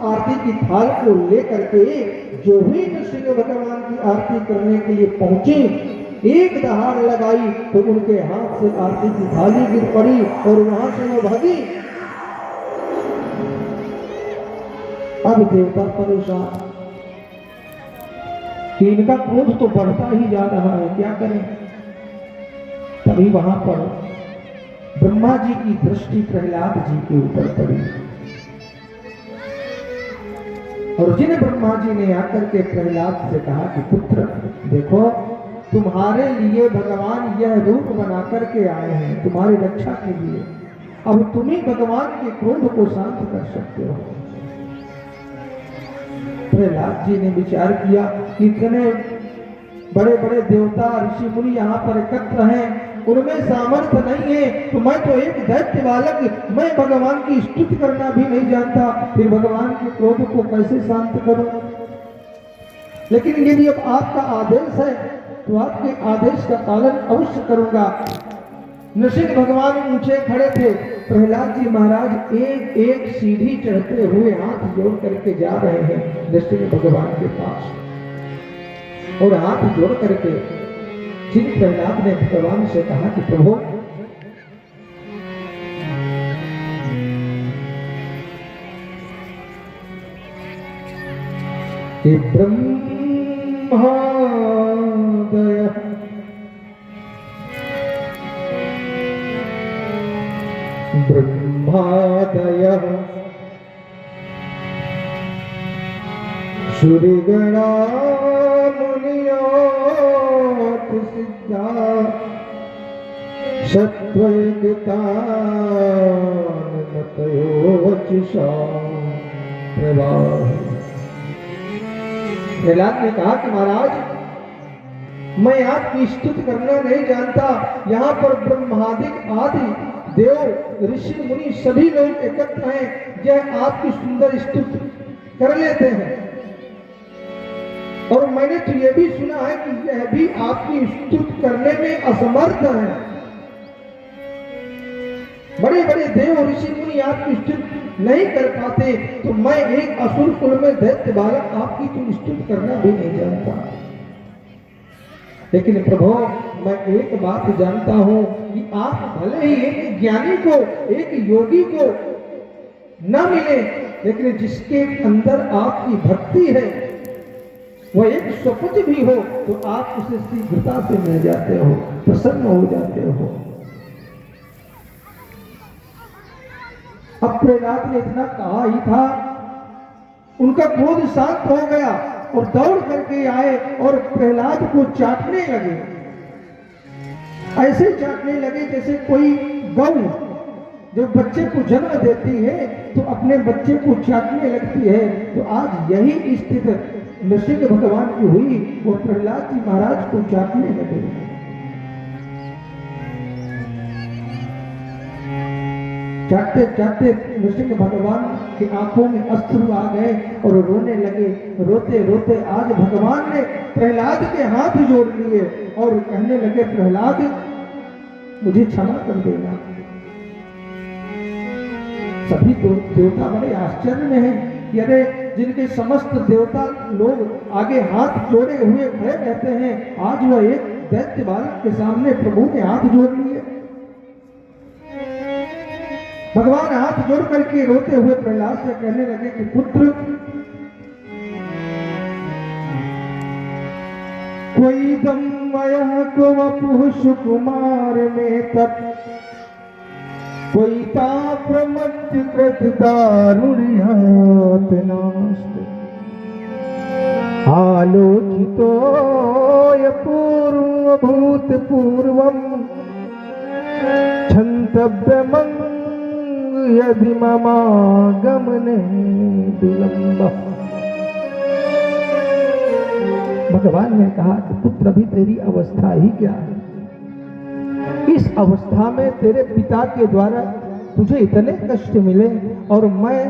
आरती की थाल को लेकर के जो भी नृसिंह भगवान की आरती करने के लिए पहुंचे, एक दहाड़ लगाई तो उनके हाथ से आरती की थाली गिर पड़ी और वहां से वो भागी। अब देवता परेशान कि इनका क्रोध तो बढ़ता ही जा रहा है, क्या करें। तभी वहां पर ब्रह्मा जी की दृष्टि प्रहलाद जी के ऊपर पड़ी और जिन ब्रह्मा जी ने आकर के प्रहलाद से कहा कि पुत्र देखो, तुम्हारे लिए भगवान यह रूप बना करके आए हैं तुम्हारी रक्षा के लिए, अब तुम ही भगवान के क्रोध को शांत कर सकते हो। प्रहलाद जी ने विचार किया कि इतने बड़े बड़े देवता ऋषि मुनि यहाँ पर एकत्र हैं, उनमें सामर्थ्य नहीं है, तो मैं तो एक दैत्य बालक, मैं भगवान की स्तुति करना भी नहीं जानता, फिर भगवान के क्रोध को कैसे शांत करूं। लेकिन यदि अब आपका आदेश है तो आपके आदेश का पालन अवश्य करूंगा। नृसिंह भगवान ऊंचे खड़े थे, प्रहलाद जी महाराज एक एक सीढ़ी चढ़ते हुए हाथ जोड़ करके जा रहे हैं नृसिंह भगवान के पास और हाथ जोड़ करके जिन प्रहलाद ने भगवान से कहा कि प्रभु ब्रह्मादय सूर्यगणा मुनियोत सिद्धा सत्वयुक्तानतयोचिषा प्रवाह। प्रहलाद ने कहा कि महाराज मैं आपकी स्तुति करना नहीं जानता, यहाँ पर ब्रह्मादिक आदि देव ऋषि मुनि सभी लोग एकत्र हैं, यह आपकी सुंदर स्तुति कर लेते हैं और मैंने तो यह भी सुना है कि यह भी आपकी स्तुति करने में असमर्थ है। बड़े बड़े देव ऋषि मुनि आपकी स्तुति नहीं कर पाते, तो मैं एक असुर कुल में दैत्य बालक आपकी तो स्तुति करना भी नहीं जानता। लेकिन प्रभु मैं एक बात जानता हूं कि आप भले ही एक ज्ञानी को एक योगी को न मिले, लेकिन जिसके अंदर आपकी भक्ति है वह एक स्वपच भी हो तो आप उसे शीघ्रता से मिल जाते हो, प्रसन्न हो जाते हो। अब प्रहलाद ने इतना कहा ही था, उनका क्रोध शांत हो गया और दौड़ करके आए और प्रहलाद को चाटने लगे। ऐसे चाटने लगे जैसे कोई गौ जब बच्चे को जन्म देती है तो अपने बच्चे को चाटने लगती है, तो आज यही स्थिति नृसिंह भगवान की हुई, वो प्रहलाद जी महाराज को चाटने लगे। चाटते चाटते नृसिंह भगवान की आंखों में अश्रु आ गए और रोने लगे। रोते रोते आज भगवान ने प्रहलाद के हाथ जोड़ लिए और कहने लगे, प्रहलाद मुझे क्षमा कर देना। सभी तो देवता बड़े आश्चर्य में हैं कि अरे जिनके समस्त देवता लोग आगे हाथ जोड़े हुए खड़े रहते हैं, आज वह एक दैत्य बालक के सामने प्रभु ने हाथ जोड़ लिए। भगवान हाथ जोड़ करके रोते हुए प्रहलाद से कहने लगे कि पुत्र कोई दमया को वपुः सुकुमार में तत् कोई ताप्रमत्य कृत दारुण्यात नास्ते आलोचितो पूर्व भूत पूर्वम क्षन्तव्यमं यदि ममागमने विलंबः। भगवान ने कहा कि पुत्र अभी तेरी अवस्था ही क्या है, इस अवस्था में तेरे पिता के द्वारा तुझे इतने कष्ट मिले और मैं